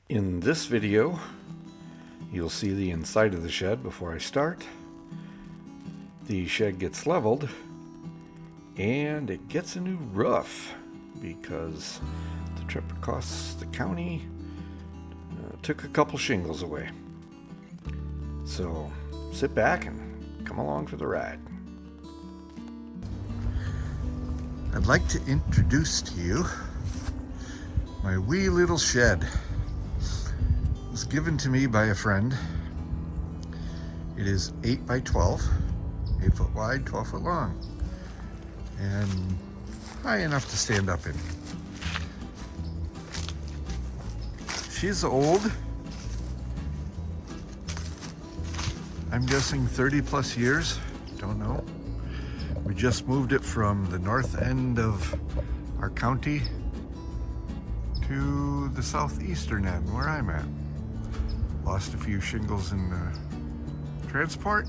In this video, you'll see the inside of the shed before I start. The shed gets leveled and it gets a new roof because the trip across the county took a couple shingles away. So sit back and come along for the ride. I'd like to introduce to you my wee little shed. It was given to me by a friend. It is 8 by 12, 8 foot wide, 12 foot long, and high enough to stand up in. She's old. I'm guessing 30 plus years, don't know. We just moved it from the north end of our county to the southeastern end where I'm at. Lost a few shingles in transport,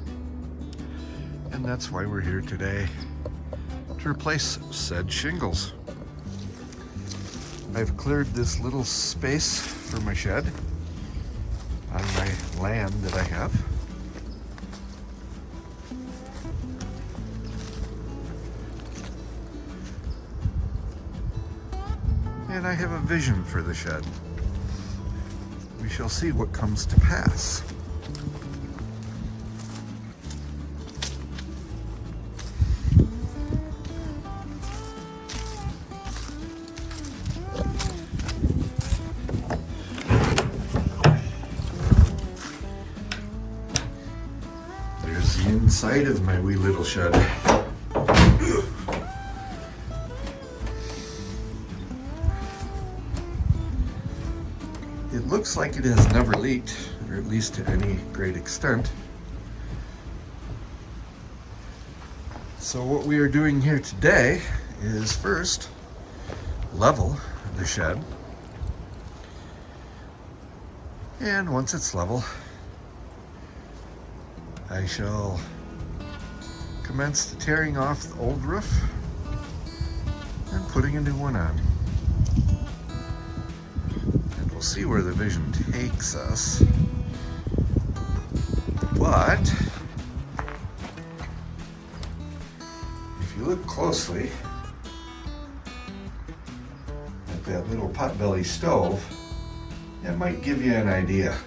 and that's why we're here today, to replace said shingles. I've cleared this little space for my shed on my land that I have. And I have a vision for the shed. We shall see what comes to pass. There's the inside of my wee little shed. It looks like it has never leaked, or at least to any great extent. So what we are doing here today is first level the shed. And once it's level, I shall commence the tearing off the old roof and putting a new one on. We'll see where the vision takes us, but if you look closely at that little potbelly stove, it might give you an idea.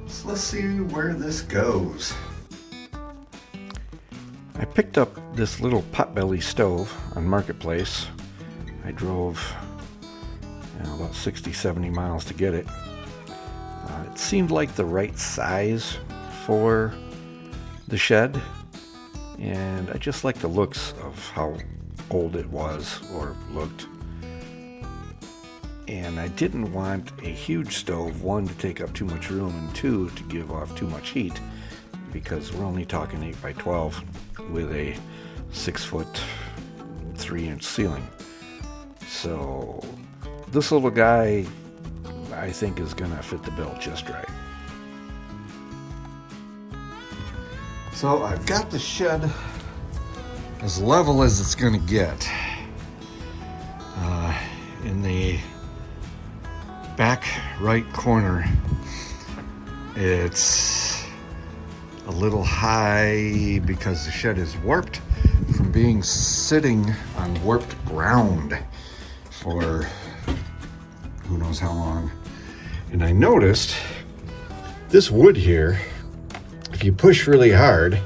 So let's see where this goes. I picked up this little potbelly stove on Marketplace. I drove about 60-70 miles to get it. It seemed like the right size for the shed, and I just like the looks of how old it was or looked. And I didn't want a huge stove, one, to take up too much room, and two, to give off too much heat, because we're only talking 8 by 12 with a 6 foot 3-inch ceiling. So this little guy, I think, is gonna fit the bill just right. So I've got the shed as level as it's gonna get. In the back right corner, it's a little high because the shed is warped from being sitting on warped ground for who knows how long. And I noticed this wood here, if you push really hard,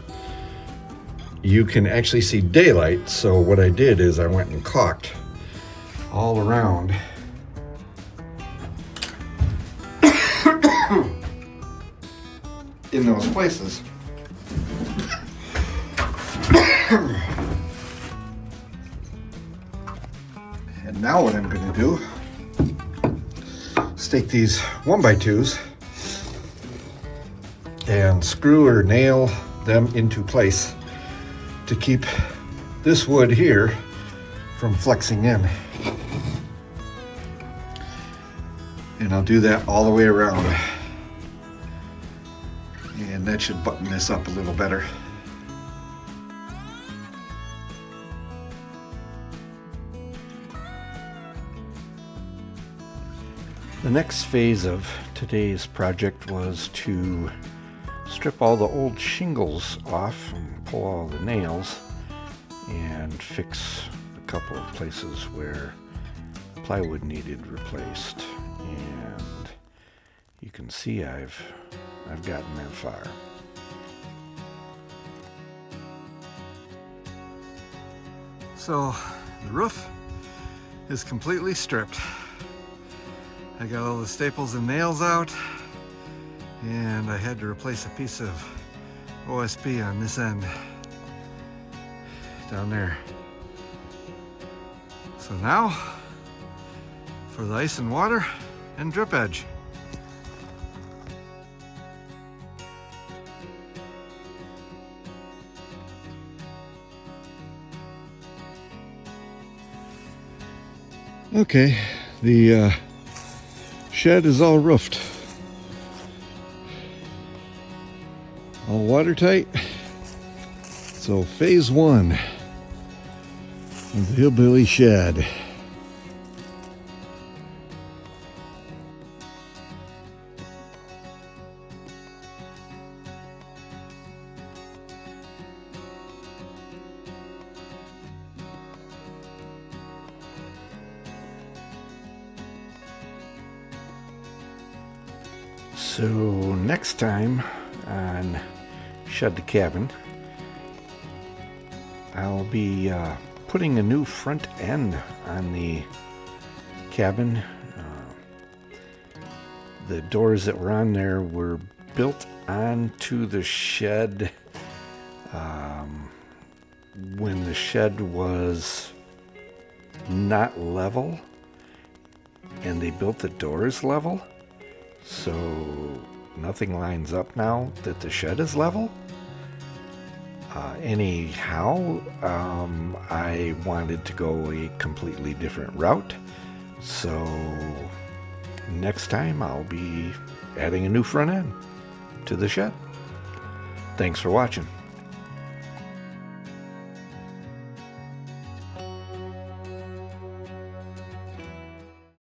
you can actually see daylight. So what I did is I went and caulked all around in those places. And now what I'm going to do is take these 1x2s and screw or nail them into place to keep this wood here from flexing in. And I'll do that all the way around. And that should button this up a little better. The next phase of today's project was to strip all the old shingles off and pull all the nails and fix a couple of places where plywood needed replaced. And you can see I've gotten that far. So the roof is completely stripped. I got all the staples and nails out, and I had to replace a piece of OSB on this end down there. So now for the ice and water and drip edge. Okay, the shed is all roofed, all watertight. So phase one of the hillbilly shed. So next time on Shed the Cabin, I'll be putting a new front end on the cabin. The doors that were on there were built onto the shed when the shed was not level, and they built the doors level. So nothing lines up now that the shed is level. Anyhow, I wanted to go a completely different route. So next time I'll be adding a new front end to the shed. Thanks for watching.